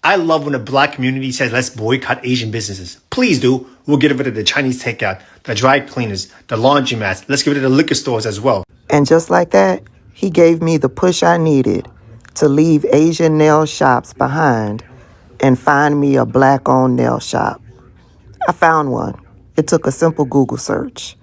I love when the black community says, let's boycott Asian businesses. Please do. We'll get rid of the Chinese takeout, the dry cleaners, the laundromats. Let's get rid of the liquor stores as well. And just like that, he gave me the push I needed to leave Asian nail shops behind and find me a black-owned nail shop. I found one. It took a simple Google search.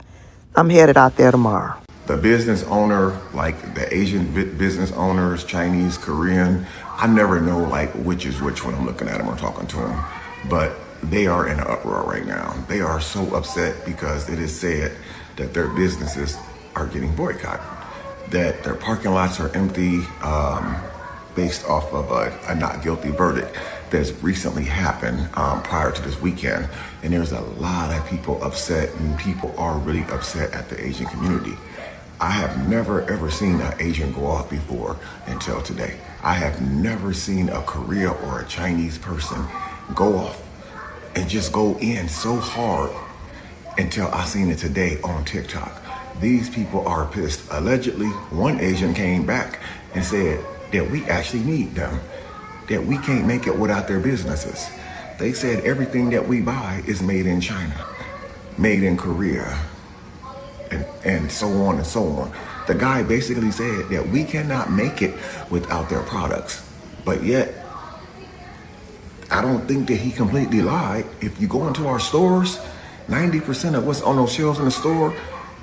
I'm headed out there tomorrow. The business owner, like the Asian business owners, Chinese, Korean, I never know like which is which when I'm looking at them or talking to them, but they are in an uproar right now. They are so upset because it is said that their businesses are getting boycotted, that their parking lots are empty based off of a not guilty verdict that's recently happened prior to this weekend. And there's a lot of people upset, and people are really upset at the Asian community. I have never ever seen an Asian go off before until today. I have never seen a Korea or a Chinese person go off and just go in so hard until I seen it today on TikTok. These people are pissed. Allegedly, one Asian came back and said that we actually need them, that we can't make it without their businesses. They said everything that we buy is made in China, made in Korea, and so on and so on. The guy basically said that we cannot make it without their products. But yet, I don't think that he completely lied. If you go into our stores, 90% of what's on those shelves in the store,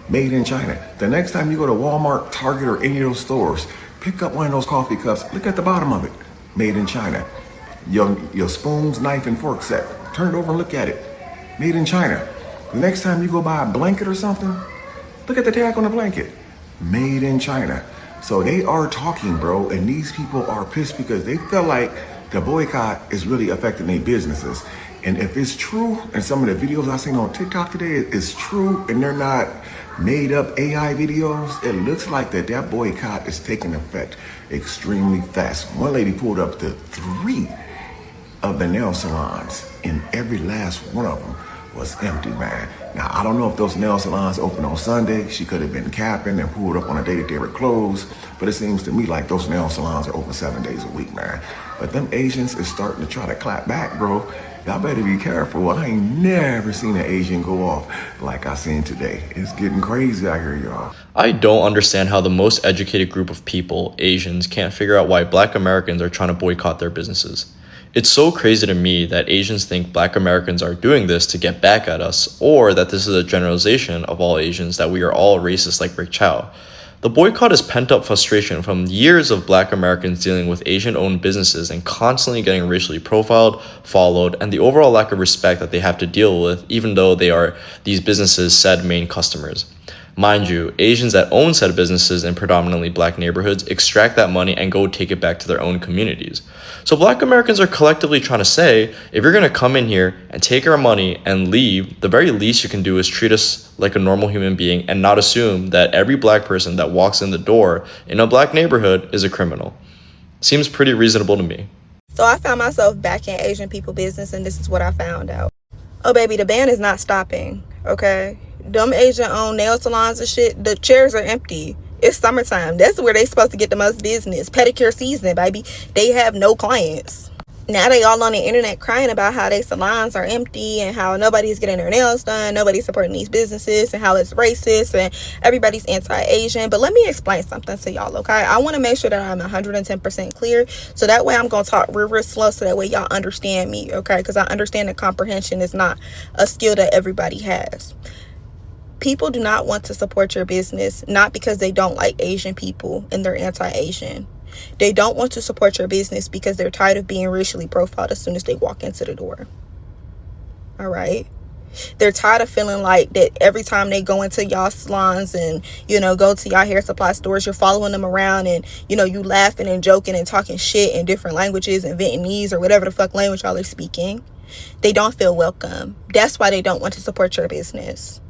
made in China. The next time you go to Walmart, Target, or any of those stores, pick up one of those coffee cups, look at the bottom of it, made in China. Your spoons, knife, and fork set, turn it over and look at it, made in China. The next time you go buy a blanket or something, look at the tag on the blanket, made in China. So they are talking, bro, and these people are pissed because they feel like the boycott is really affecting their businesses. And if it's true, and some of the videos I seen on TikTok today is true, and they're not made up AI videos, it looks like that boycott is taking effect extremely fast. One lady pulled up to 3 of the nail salons, and every last one of them was empty, man. Now, I don't know if those nail salons open on Sunday. She could have been capping and pulled up on a day that they were closed, but it seems to me like those nail salons are open 7 days a week, man. But them Asians is starting to try to clap back, bro. Y'all better be careful. I ain't never seen an Asian go off like I seen today. It's getting crazy out here, y'all. I don't understand how the most educated group of people, Asians, can't figure out why Black Americans are trying to boycott their businesses. It's so crazy to me that Asians think Black Americans are doing this to get back at us, or that this is a generalization of all Asians, that we are all racist like Rick Chow. The boycott is pent-up frustration from years of Black Americans dealing with Asian-owned businesses and constantly getting racially profiled, followed, and the overall lack of respect that they have to deal with, even though they are these businesses' said main customers. Mind you, Asians that own said businesses in predominantly Black neighborhoods extract that money and go take it back to their own communities. So Black Americans are collectively trying to say, if you're going to come in here and take our money and leave, the very least you can do is treat us like a normal human being and not assume that every Black person that walks in the door in a Black neighborhood is a criminal. Seems pretty reasonable to me. So I found myself back in Asian people business, and this is what I found out. Oh, baby, the ban is not stopping, okay? Them Asian-owned nail salons and shit, the chairs are empty. It's summertime. That's where they supposed to get the most business. Pedicure season, baby. They have no clients. Now they all on the internet crying about how their salons are empty and how nobody's getting their nails done, nobody's supporting these businesses, and how it's racist and everybody's anti-Asian. But let me explain something to y'all, okay? I want to make sure that I'm 110% clear, so that way I'm going to talk real slow, so that way y'all understand me, okay? Because I understand that comprehension is not a skill that everybody has. People do not want to support your business, not because they don't like Asian people and they're anti-Asian. They don't want to support your business because they're tired of being racially profiled as soon as they walk into the door. All right? They're tired of feeling like that every time they go into y'all salons and, go to y'all hair supply stores, you're following them around and, you laughing and joking and talking shit in different languages and Vietnamese or whatever the fuck language y'all are speaking. They don't feel welcome. That's why they don't want to support your business.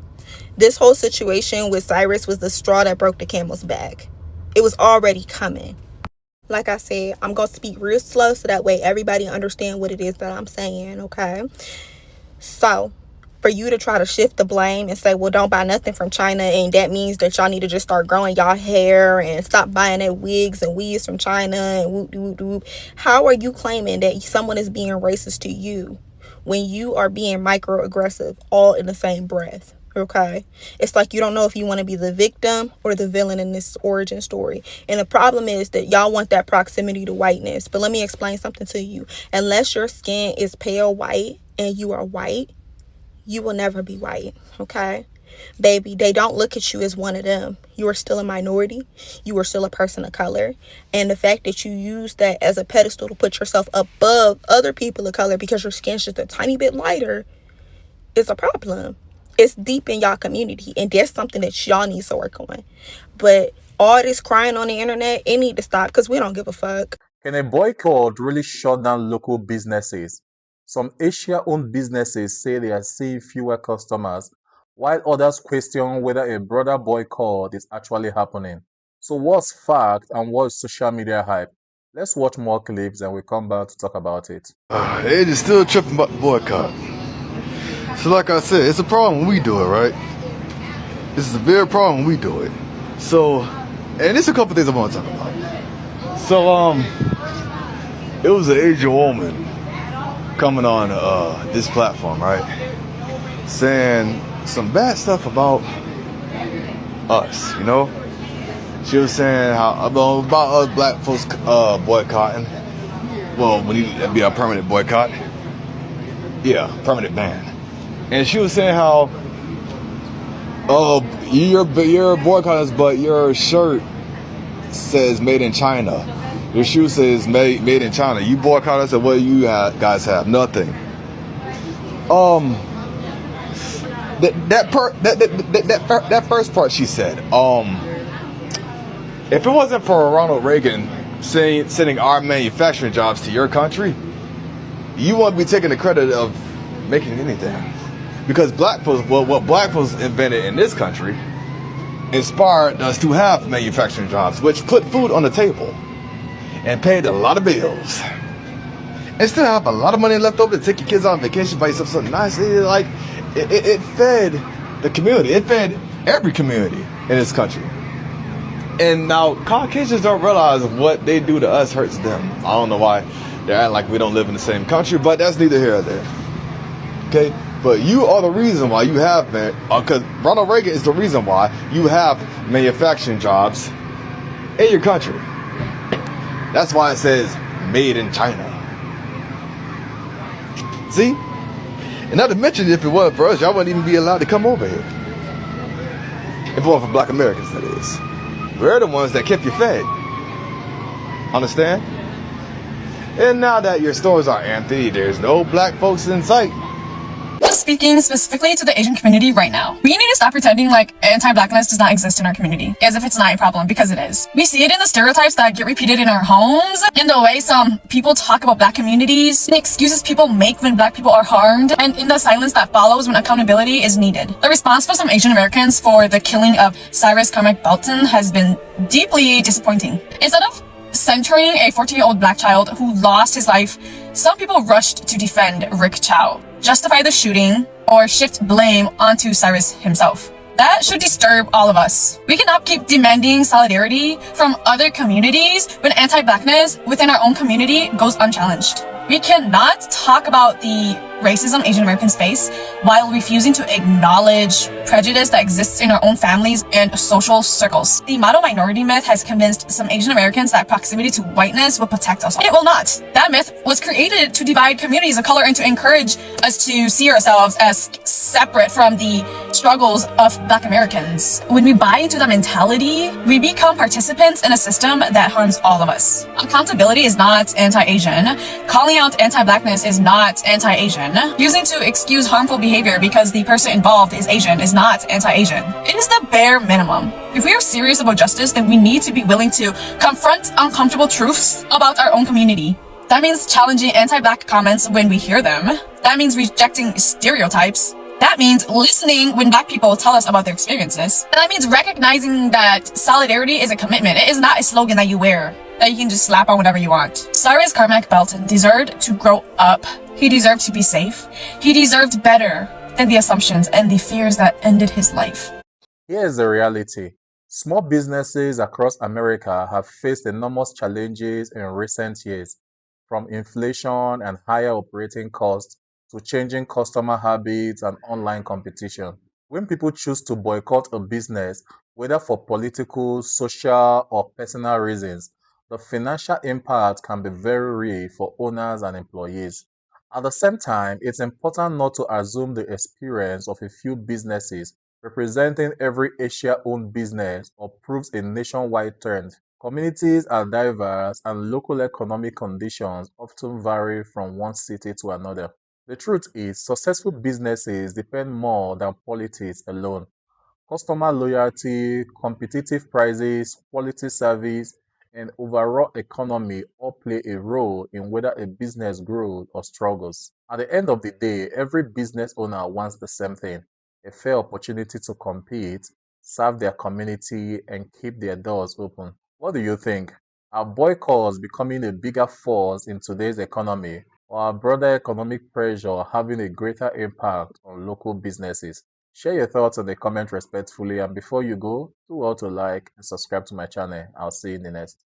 This whole situation with Cyrus was the straw that broke the camel's back. It was already coming. Like I said, I'm going to speak real slow so that way everybody understand what it is that I'm saying, okay? So, for you to try to shift the blame and say, well, don't buy nothing from China, and that means that y'all need to just start growing y'all hair and stop buying that wigs and weaves from China and whoop de whoop de whoop. How are you claiming that someone is being racist to you when you are being microaggressive all in the same breath? Okay, it's like you don't know if you want to be the victim or the villain in this origin story. And the problem is that y'all want that proximity to whiteness. But let me explain something to you. Unless your skin is pale white and you are white, you will never be white. Okay, baby, they don't look at you as one of them. You are still a minority. You are still a person of color. And the fact that you use that as a pedestal to put yourself above other people of color because your skin's just a tiny bit lighter is a problem. It's deep in y'all community, and that's something that y'all need to work on. But all this crying on the internet, it need to stop because we don't give a fuck. Can a boycott really shut down local businesses? Some Asia-owned businesses say they are seeing fewer customers, while others question whether a broader boycott is actually happening. So what's fact and what's social media hype? Let's watch more clips and we'll come back to talk about it. It is still tripping about the boycott. So like I said, it's a problem when we do it, right? This is a very problem when we do it. So, and there's a couple things I want to talk about. So, it was an Asian woman coming on this platform, right? Saying some bad stuff about us, you know? She was saying how about us black folks boycotting. Well, we need to be a permanent boycott. Yeah, permanent ban. And she was saying how, you're boycotting us, but your shirt says made in China. Your shoe says made in China. You boycott us, and what do you guys have? Nothing. That first part she said, if it wasn't for Ronald Reagan sending our manufacturing jobs to your country, you won't be taking the credit of making anything. Because black folks, what black folks invented in this country inspired us to have manufacturing jobs, which put food on the table and paid a lot of bills. And still have a lot of money left over to take your kids on vacation, buy yourself something nice. It fed the community. It fed every community in this country. And now Caucasians don't realize what they do to us hurts them. I don't know why they're acting like we don't live in the same country, but that's neither here nor there. Okay? But you are the reason why you have, because Ronald Reagan is the reason why you have manufacturing jobs in your country. That's why it says made in China. See? And not to mention, if it wasn't for us, y'all wouldn't even be allowed to come over here. If it wasn't for black Americans, that is. We're the ones that kept you fed. Understand? And now that your stores are empty, there's no black folks in sight. Speaking specifically to the Asian community right now, we need to stop pretending like anti-blackness does not exist in our community, as if it's not a problem, because it is. We see it in the stereotypes that get repeated in our homes, in the way some people talk about black communities, in excuses people make when black people are harmed, and in the silence that follows when accountability is needed. The response for some Asian Americans for the killing of Cyrus Carmack Belton has been deeply disappointing. Instead of centering a 14-year-old black child who lost his life, some people rushed to defend Rick Chow, justify the shooting, or shift blame onto Cyrus himself. That should disturb all of us. We cannot keep demanding solidarity from other communities when anti-blackness within our own community goes unchallenged. We cannot talk about the racism Asian Americans face while refusing to acknowledge prejudice that exists in our own families and social circles. The model minority myth has convinced some Asian Americans that proximity to whiteness will protect us. It will not. That myth was created to divide communities of color and to encourage us to see ourselves as separate from the struggles of black Americans. When we buy into that mentality, we become participants in a system that harms all of us. Accountability is not anti-Asian. Calling out anti-blackness is not anti-Asian. Using to excuse harmful behavior because the person involved is Asian is not anti-Asian. It is the bare minimum. If we are serious about justice, then we need to be willing to confront uncomfortable truths about our own community. That means challenging anti-black comments when we hear them. That means rejecting stereotypes. That means listening when black people tell us about their experiences. And that means recognizing that solidarity is a commitment. It is not a slogan that you wear, that you can just slap on whatever you want. Cyrus Carmack Belton deserved to grow up. He deserved to be safe. He deserved better than the assumptions and the fears that ended his life. Here's the reality. Small businesses across America have faced enormous challenges in recent years, from inflation and higher operating costs to changing customer habits and online competition. When people choose to boycott a business, whether for political, social, or personal reasons, the financial impact can be very real for owners and employees. At the same time, it's important not to assume the experience of a few businesses representing every Asia-owned business or proves a nationwide trend. Communities are diverse and local economic conditions often vary from one city to another. The truth is, successful businesses depend more than politics alone. Customer loyalty, competitive prices, quality service, and overall economy all play a role in whether a business grows or struggles. At the end of the day, every business owner wants the same thing: a fair opportunity to compete, serve their community, and keep their doors open. What do you think? Are boycotts becoming a bigger force in today's economy, or are broader economic pressure having a greater impact on local businesses? Share your thoughts in the comment respectfully, and before you go, do well to like and subscribe to my channel. I'll see you in the next.